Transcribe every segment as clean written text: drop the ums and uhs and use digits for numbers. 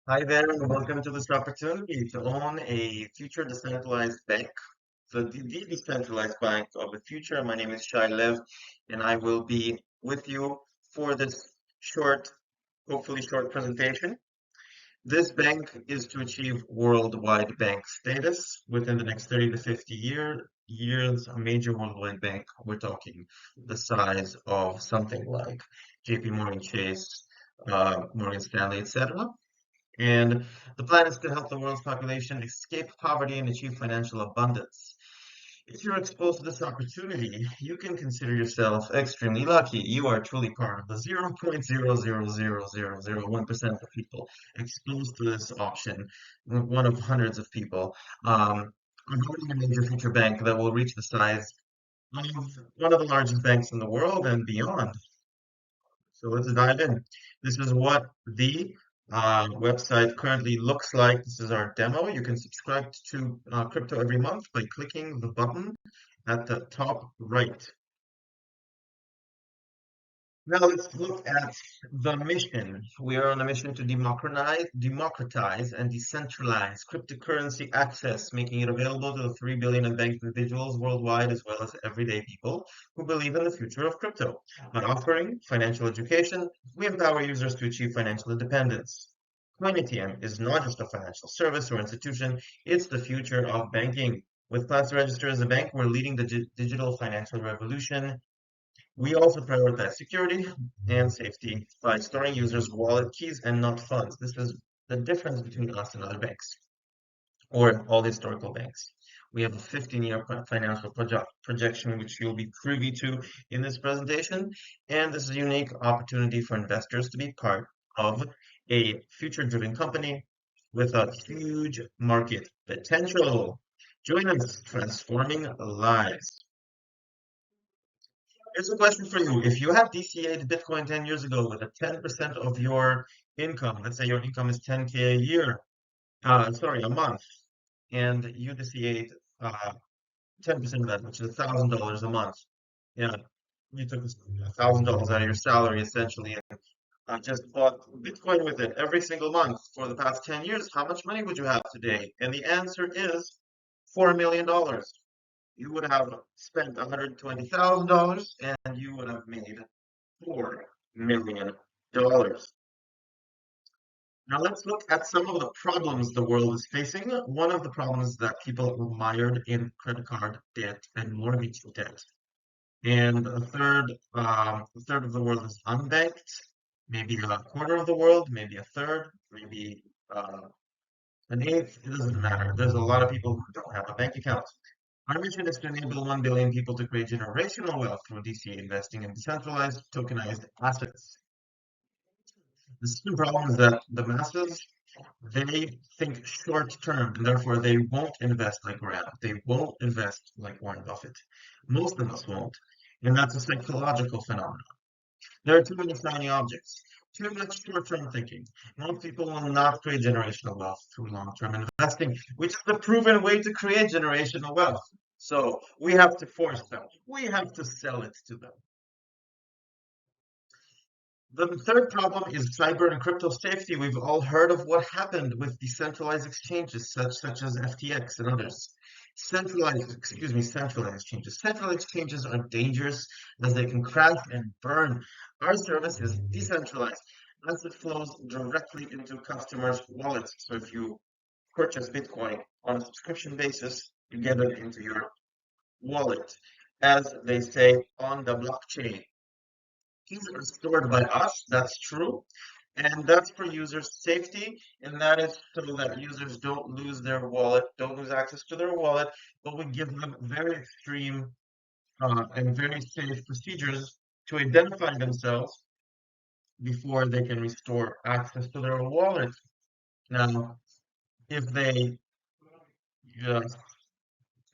Hi there, and welcome to this opportunity to own a future decentralized bank. So the decentralized bank of the future. My name is Shai Lev, and I will be with you for this short, hopefully short presentation. This bank is to achieve worldwide bank status within the next 30 to 50 years, a major worldwide bank. We're talking the size of something like JP Morgan Chase, Morgan Stanley, etc. And the plan is to help the world's population escape poverty and achieve financial abundance. If you're exposed to this opportunity, you can consider yourself extremely lucky. You are truly part of the 0.0000001% of people exposed to this option, one of hundreds of people, owning a major future bank that will reach the size of one of the largest banks in the world and beyond. So let's dive in. This is what the website currently looks like. This is our demo. You can subscribe to crypto every month by clicking the button at the top right. Now let's look at the mission. We are on a mission to democratize and decentralize cryptocurrency access, making it available to the 3 billion unbanked individuals worldwide, as well as everyday people who believe in the future of crypto. By offering financial education, we empower users to achieve financial independence. CoinATM is not just a financial service or institution, it's the future of banking. With plans to register as a bank, we're leading the digital financial revolution. We also prioritize security and safety by storing users' wallet keys and not funds. This is the difference between us and other banks or all historical banks. We have a 15-year financial projection, which you'll be privy to in this presentation. And this is a unique opportunity for investors to be part of a future-driven company with a huge market potential. Join us, transforming lives. Here's a question for you. If you had DCA'd Bitcoin 10 years ago with a 10% of your income, let's say your income is 10K a year, sorry, a month, and you DCA'd 10% of that, which is $1,000 a month. Yeah, you took $1,000 out of your salary essentially and just bought Bitcoin with it every single month for the past 10 years. How much money would you have today? And the answer is $4 million. You would have spent $120,000 and you would have made $4 million. Now let's look at some of the problems the world is facing. One of the problems is that people are mired in credit card debt and mortgage debt. And a third of the world is unbanked, maybe a quarter of the world, maybe a third, maybe an eighth. It doesn't matter. There's a lot of people who don't have a bank account. Our mission is to enable 1 billion people to create generational wealth through DCA investing in decentralized tokenized assets. The second problem is that the masses, they think short term, and therefore they won't invest like Graham. They won't invest like Warren Buffett. Most of us won't. And that's a psychological phenomenon. There are too many shiny objects, too much short-term thinking. Most people will not create generational wealth through long-term investing, which is the proven way to create generational wealth. So we have to force them. We have to sell it to them. The third problem is cyber and crypto safety. We've all heard of what happened with decentralized exchanges, such as FTX and others. Centralized exchanges. Centralized exchanges are dangerous as they can crash and burn. Our service is decentralized as it flows directly into customers' wallets. So if you purchase Bitcoin on a subscription basis, you get it into your wallet, as they say on the blockchain. Keys are stored by us, that's true. And that's for users' safety, and that is so that users don't lose their wallet, don't lose access to their wallet, but we give them very extreme and very safe procedures to identify themselves before they can restore access to their wallet. Now, if they uh,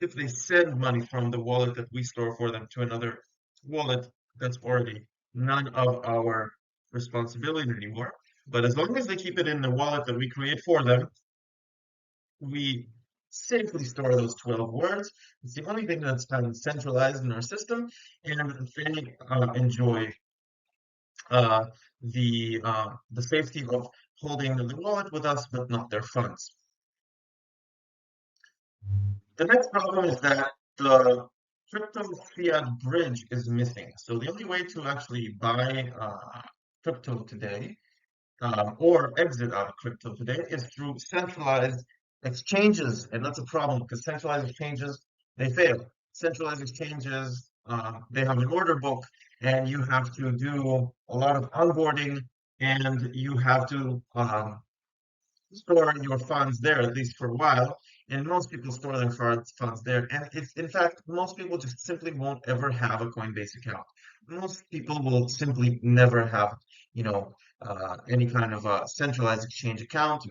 if they send money from the wallet that we store for them to another wallet, that's already none of our responsibility anymore. But as long as they keep it in the wallet that we create for them, we safely store those 12 words. It's the only thing that's kind of centralized in our system, and they enjoy uh, the safety of holding the wallet with us, but not their funds. The next problem is that the crypto fiat bridge is missing. So the only way to actually buy crypto today or exit out of crypto today is through centralized exchanges, and that's a problem because centralized exchanges they fail. Centralized exchanges they have an order book, and you have to do a lot of onboarding, and you have to store your funds there at least for a while. And most people store their funds there, and it's in fact most people just simply won't ever have a Coinbase account. Most people will simply never have, any kind of a centralized exchange account.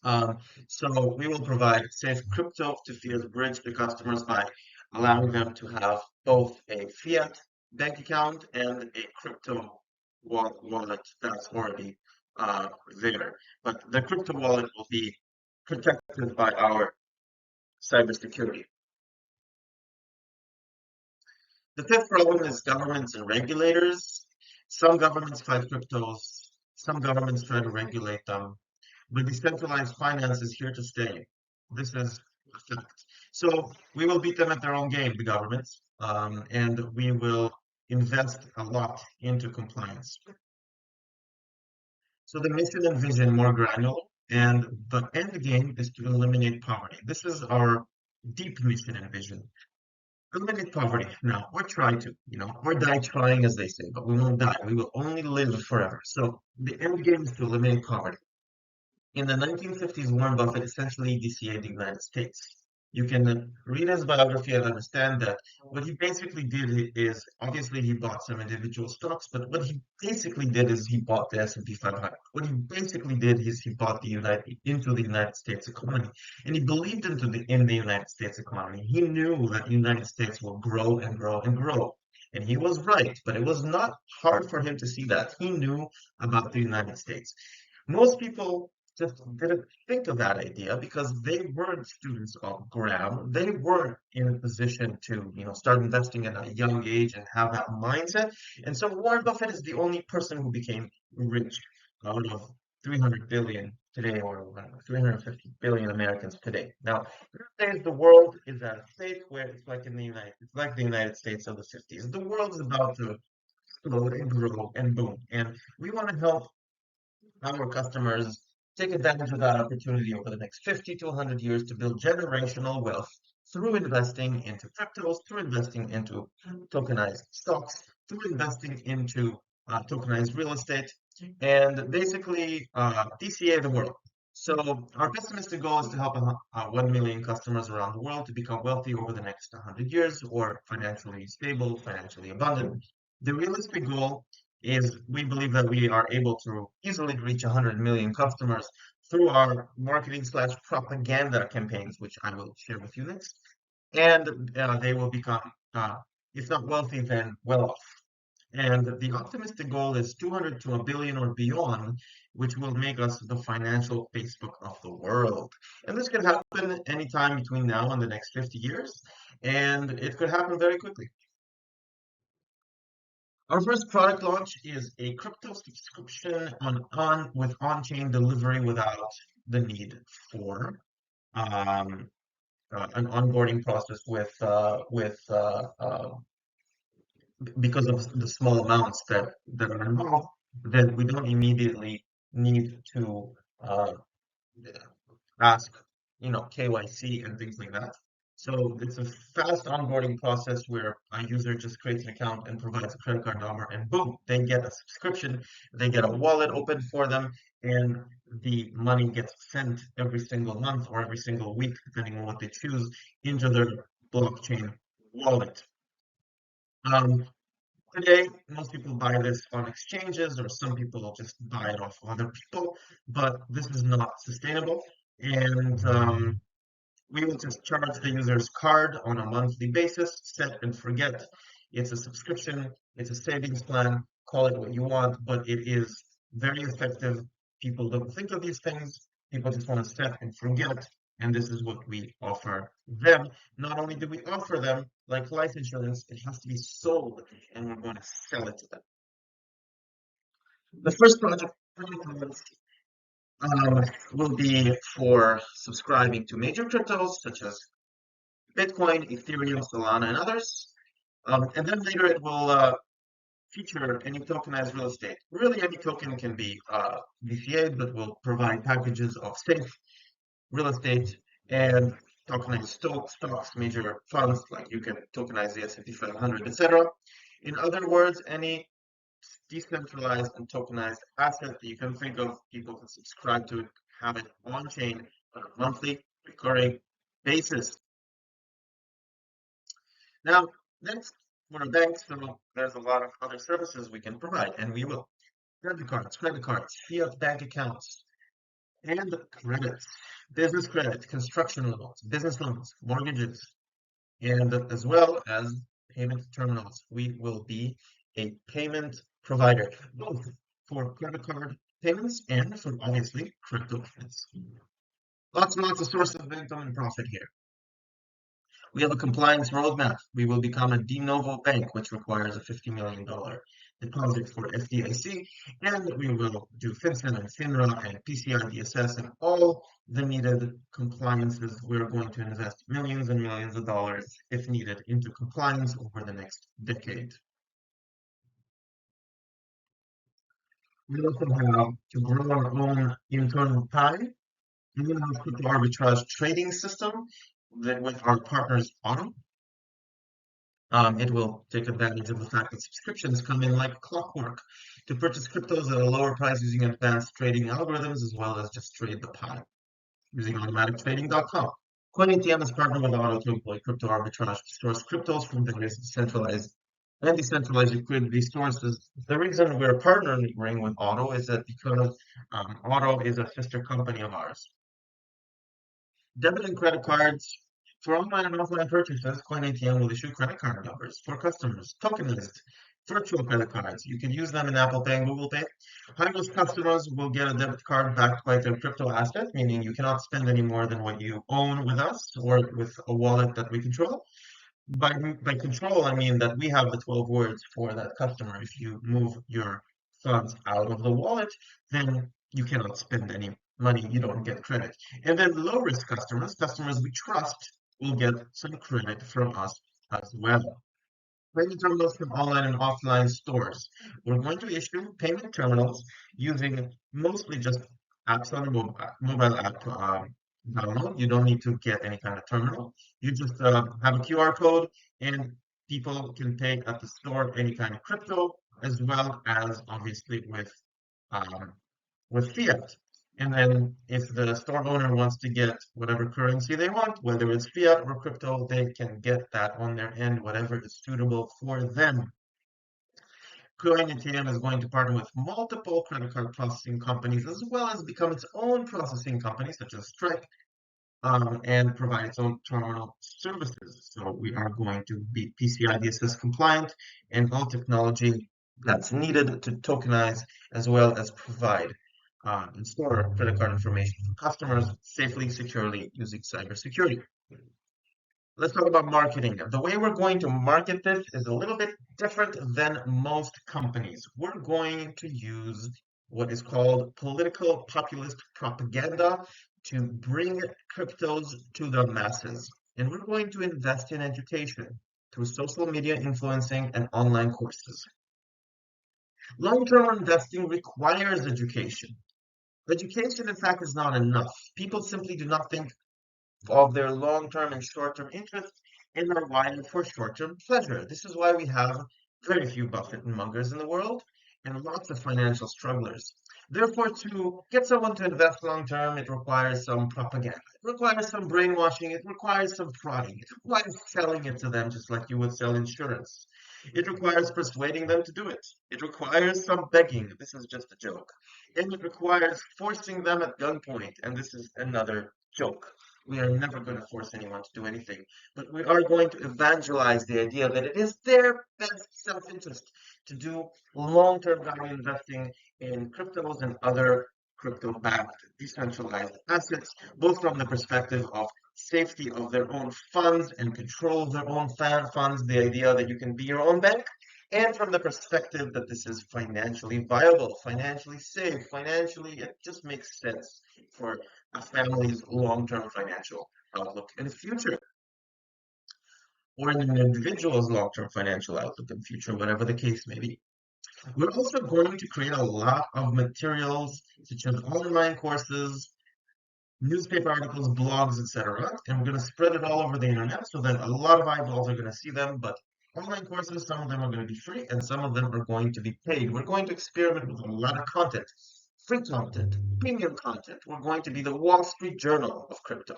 Um, so we will provide safe crypto to fiat bridge to customers by allowing them to have both a fiat bank account and a crypto wallet that's already there. But the crypto wallet will be protected by our cybersecurity. The fifth problem is governments and regulators. Some governments fight cryptos, some governments try to regulate them, but decentralized finance is here to stay. This is a fact. So we will beat them at their own game, the governments, and we will invest a lot into compliance. So the mission and vision more granular, and the end game is to eliminate poverty. This is our deep mission and vision. Eliminate poverty now, or try to, or die trying, as they say, but we won't die. We will only live forever. So the end game is to eliminate poverty. In the 1950s, Warren Buffett essentially DCA'd the United States. You can read his biography and understand that what he basically did is obviously he bought some individual stocks, but what he basically did is he bought the S&P 500. What he basically did is he bought into the United States economy, and he believed in the United States economy. He knew that the United States will grow and grow and grow. And he was right, but it was not hard for him to see that. He knew about the United States. Most people just didn't think of that idea because they weren't students of Graham. They weren't in a position to, start investing at a young age and have that mindset. And so Warren Buffett is the only person who became rich out of 300 billion today, or 350 billion Americans today. Now, these days the world is at a state where it's like the United States of the 50s. The world is about to explode and grow and boom. And we want to help our customers take advantage of that opportunity over the next 50 to 100 years to build generational wealth through investing into cryptos, through investing into tokenized stocks, through investing into tokenized real estate, and basically DCA the world. So our pessimistic goal is to help 1 million customers around the world to become wealthy over the next 100 years or financially stable, financially abundant. The realistic goal is we believe that we are able to easily reach 100 million customers through our marketing slash propaganda campaigns, which I will share with you next. And they will become, if not wealthy, then well off. And the optimistic goal is 200 to a billion or beyond, which will make us the financial Facebook of the world. And this could happen anytime between now and the next 50 years, and it could happen very quickly. Our first product launch is a crypto subscription with on-chain delivery without the need for um, an onboarding process because of the small amounts that are involved. Then we don't immediately need to uh, ask, KYC and things like that. So it's a fast onboarding process where a user just creates an account and provides a credit card number, and boom, they get a subscription, they get a wallet open for them, and the money gets sent every single month or every single week, depending on what they choose, into their blockchain wallet. Um, Today, most people buy this on exchanges, or some people will just buy it off of other people, but this is not sustainable. And we will just charge the user's card on a monthly basis, set and forget. It's a subscription, it's a savings plan, call it what you want, but it is very effective. People don't think of these things, people just want to set and forget, and this is what we offer them. Not only do we offer them, like life insurance, it has to be sold, and we're going to sell it to them. The first project um, will be for subscribing to major cryptos such as Bitcoin, Ethereum, Solana, and others. And then later it will feature any tokenized real estate. Really, any token can be VCA'd, but will provide packages of safe real estate and tokenized stocks, major funds, like you can tokenize the S&P 500, etc. In other words, any decentralized and tokenized asset that you can think of, people can subscribe to it, have it on chain on a monthly, recurring basis. Now, next, we're a bank, so there's a lot of other services we can provide, and we will. Credit cards, fiat bank accounts, and credits, business credit, construction loans, business loans, mortgages, and as well as payment terminals. We will be a payment provider, both for credit card payments and for obviously crypto payments. Lots and lots of sources of income and profit here. We have a compliance roadmap. We will become a de novo bank, which requires a $50 million deposit for FDIC, and we will do FinCEN and FINRA and PCI DSS and all the needed compliances. We're going to invest millions and millions of dollars, if needed, into compliance over the next decade. We also have to grow our own internal pie, in-house crypto arbitrage trading system that with our partners Auto. It will take advantage of the fact that subscriptions come in like clockwork to purchase cryptos at a lower price using advanced trading algorithms as well as just trade the pie using automatictrading.com. CoinATM is partnered with Auto to employ crypto arbitrage to source cryptos from various centralized and decentralized liquidity sources. The reason we're partnering with Auto is that because Auto is a sister company of ours. Debit and credit cards for online and offline purchases, CoinATM will issue credit card numbers for customers, tokenized virtual credit cards. You can use them in Apple Pay and Google Pay. High-risk customers will get a debit card backed by their crypto asset, meaning you cannot spend any more than what you own with us or with a wallet that we control. By control, I mean that we have the 12 words for that customer. If you move your funds out of the wallet, then you cannot spend any money, you don't get credit. And then low risk customers we trust, will get some credit from us as well. Payment terminals from online and offline stores. We're going to issue payment terminals using mostly just apps on a mobile app download. You don't need to get any kind of terminal. You just have a QR code and people can pay at the store any kind of crypto as well as obviously um, with fiat. And then if the store owner wants to get whatever currency they want, whether it's fiat or crypto, they can get that on their end, whatever is suitable for them. CoinATM is going to partner with multiple credit card processing companies as well as become its own processing company, such as Stripe, and provide its own terminal services. So we are going to be PCI DSS compliant and all technology that's needed to tokenize as well as provide and store credit card information for customers safely, securely using cybersecurity. Let's talk about marketing. The way we're going to market this is a little bit different than most companies. We're going to use what is called political populist propaganda to bring cryptos to the masses. And we're going to invest in education through social media influencing and online courses. Long-term investing requires education. Education, in fact, is not enough. People simply do not think of their long-term and short-term interests and are wired for short-term pleasure. This is why we have very few Buffett and Mungers in the world and lots of financial strugglers. Therefore, to get someone to invest long-term, it requires some propaganda. It requires some brainwashing. It requires some prodding. It requires selling it to them just like you would sell insurance. It requires persuading them to do it. It requires some begging. This is just a joke. And it requires forcing them at gunpoint. And this is another joke. We are never going to force anyone to do anything, but we are going to evangelize the idea that it is their best self-interest to do long-term value investing in cryptos and other crypto-backed decentralized assets, both from the perspective of safety of their own funds and control of their own funds, the idea that you can be your own bank, and from the perspective that this is financially viable, financially safe, financially, it just makes sense for a family's long-term financial outlook in the future, or in an individual's long-term financial outlook in the future, whatever the case may be. We're also going to create a lot of materials, such as online courses, newspaper articles, blogs, etc. And we're going to spread it all over the internet so that a lot of eyeballs are going to see them. But online courses, some of them are going to be free and some of them are going to be paid. We're going to experiment with a lot of content, free content, premium content. We're going to be the Wall Street Journal of crypto.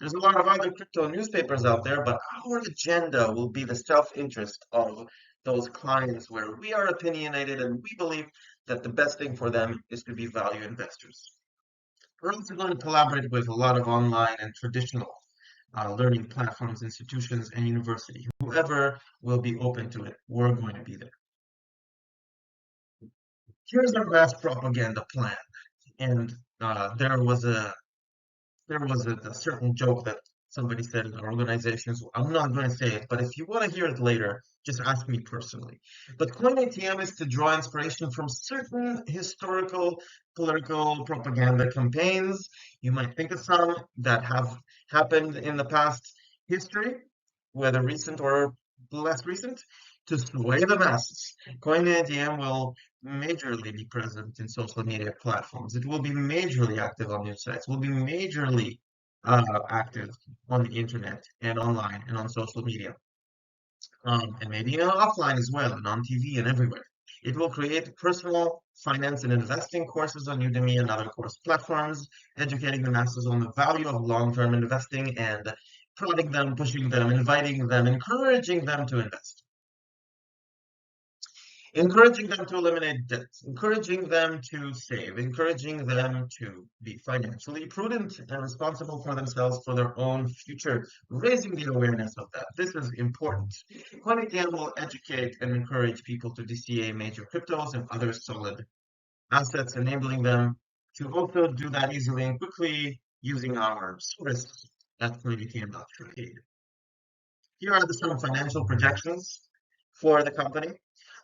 There's a lot of other crypto newspapers out there, but our agenda will be the self-interest of those clients where we are opinionated and we believe that the best thing for them is to be value investors. We're also going to collaborate with a lot of online and traditional learning platforms, institutions, and university. Whoever will be open to it, we're going to be there. Here's our mass propaganda plan. And there was a certain joke that somebody said in our organizations. I'm not going to say it, but if you want to hear it later, just ask me personally. But CoinATM is to draw inspiration from certain historical political propaganda campaigns. You might think of some that have happened in the past history, whether recent or less recent, to sway the masses. CoinATM will majorly be present in social media platforms. It will be majorly active on news sites. Will be majorly active on the internet and online and on social media, and maybe offline as well, and on TV and everywhere. It will create personal finance and investing courses on Udemy and other course platforms, educating the masses on the value of long-term investing and prodding them, pushing them, inviting them, encouraging them to invest. Encouraging them to eliminate debts, encouraging them to save, encouraging them to be financially prudent and responsible for themselves for their own future, raising the awareness of that. This is important. CoinATM will educate and encourage people to DCA major cryptos and other solid assets, enabling them to also do that easily and quickly using our service at CoinATM.trade. Here are some financial projections for the company.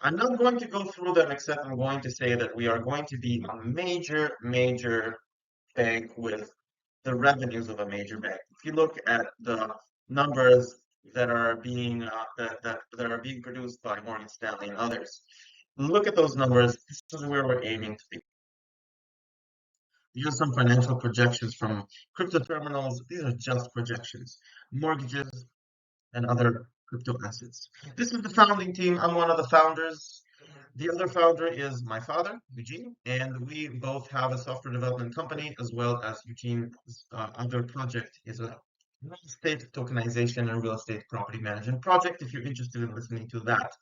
I'm not going to go through them, except I'm going to say that we are going to be a major bank with the revenues of a major bank. If you look at the numbers that are being that are being produced by Morgan Stanley and others, look at those numbers. This is where we're aiming to be. These are some financial projections from crypto terminals. These are just projections. Mortgages, and other crypto assets. This is the founding team. I'm one of the founders. The other founder is my father, Eugene, and we both have a software development company as well as Eugene's other project is a real estate tokenization and real estate property management project. If you're interested in listening to that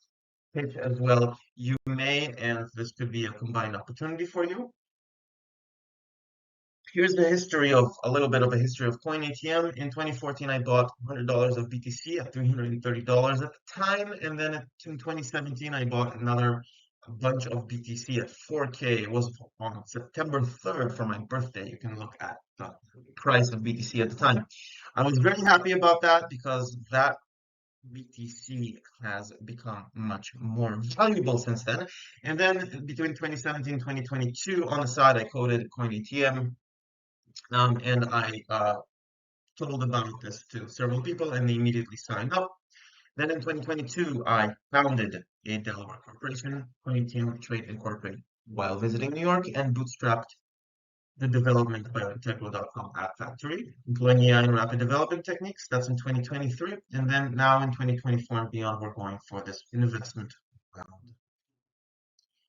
pitch as well, you may, and this could be a combined opportunity for you. Here's the history of a little bit of a history of CoinATM. In 2014, I bought $100 of BTC at $330 at the time, and then in 2017, I bought another bunch of BTC at 4K. It was on September 3rd for my birthday. You can look at the price of BTC at the time. I was very happy about that because that BTC has become much more valuable since then. And then between 2017 and 2022, on the side, I coded CoinATM. And I told about this to several people and they immediately signed up. Then in 2022, I founded a Delaware corporation, CoinATM Trade Incorporated, while visiting New York and bootstrapped the development by Integral.com app factory, employing AI and rapid development techniques. That's in 2023. And then now in 2024 and beyond, we're going for this investment round.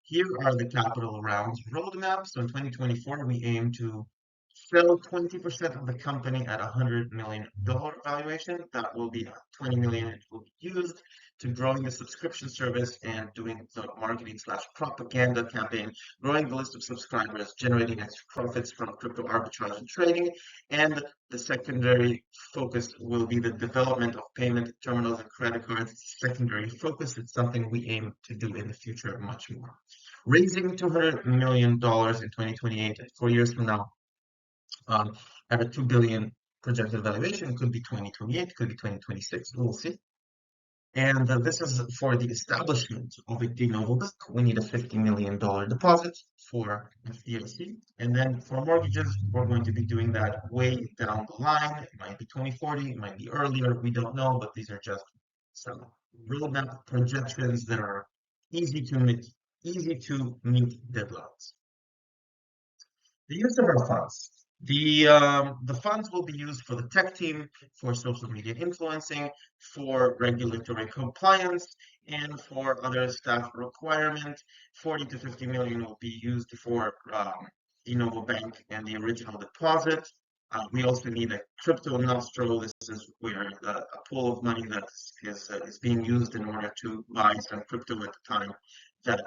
Here are the capital rounds roadmap. So in 2024, we aim to sell 20% of the company at $100 million valuation. That will be $20 million. It will be used to growing the subscription service and doing the marketing slash propaganda campaign, growing the list of subscribers, generating extra profits from crypto arbitrage and trading. And the secondary focus will be the development of payment terminals and credit cards. Secondary focus. It's something we aim to do in the future much more. Raising $200 million in 2028, 4 years from now. At a 2 billion projected valuation, could be 2028, could be 2026, we'll see. And this is for the establishment of a de novo bank. We need a $50 million deposit for FDIC. And then for mortgages, we're going to be doing that way down the line. It might be 2040, it might be earlier, we don't know, but these are just some roadmap projections that are easy to meet, easy to meet deadlines. The use of our funds. The funds will be used for the tech team, for social media influencing, for regulatory compliance, and for other staff requirement. 40 to 50 million will be used for de novo bank and the original deposit. We also need a crypto nostro. This is where a pool of money that is being used in order to buy some crypto at the time that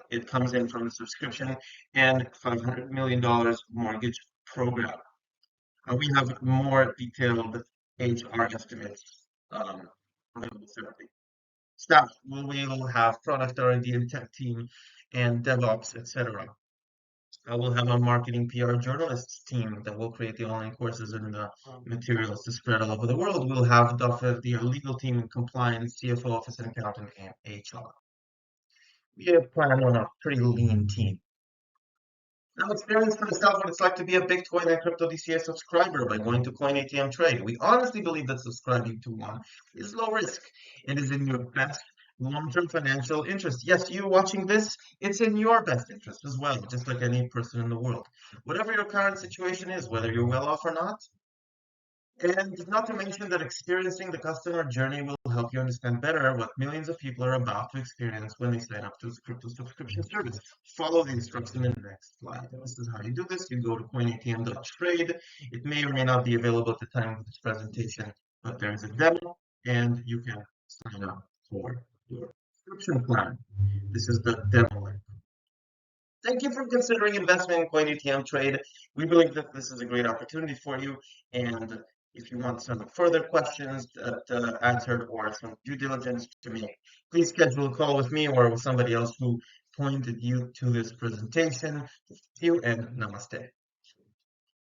it comes in from the subscription, and $500 million mortgage program. We have more detailed HR estimates available separately. Staff, we will have product R&D and tech team and DevOps, etc. I will have a marketing PR journalists team that will create the online courses and the materials to spread all over the world. We'll have the legal team and compliance, CFO, office and accountant, and HR. We plan on a pretty lean team. Now experience for yourself what it's like to be a Bitcoin and crypto DCA subscriber by going to CoinATM Trade. We honestly believe that subscribing to one is low risk and is in your best long-term financial interest. Yes, you watching this, it's in your best interest as well, just like any person in the world. Whatever your current situation is, whether you're well off or not, and not to mention that experiencing the customer journey will help you understand better what millions of people are about to experience when they sign up to a crypto subscription service. Follow the instruction in the next slide. And this is how you do this. You go to coinatm.trade. It may or may not be available at the time of this presentation, but there is a demo and you can sign up for your subscription plan. This is the demo link. Thank you for considering investment in CoinATM Trade. We believe that this is a great opportunity for you. And if you want some further questions answered or some due diligence to make, please schedule a call with me or with somebody else who pointed you to this presentation. Thank you and namaste.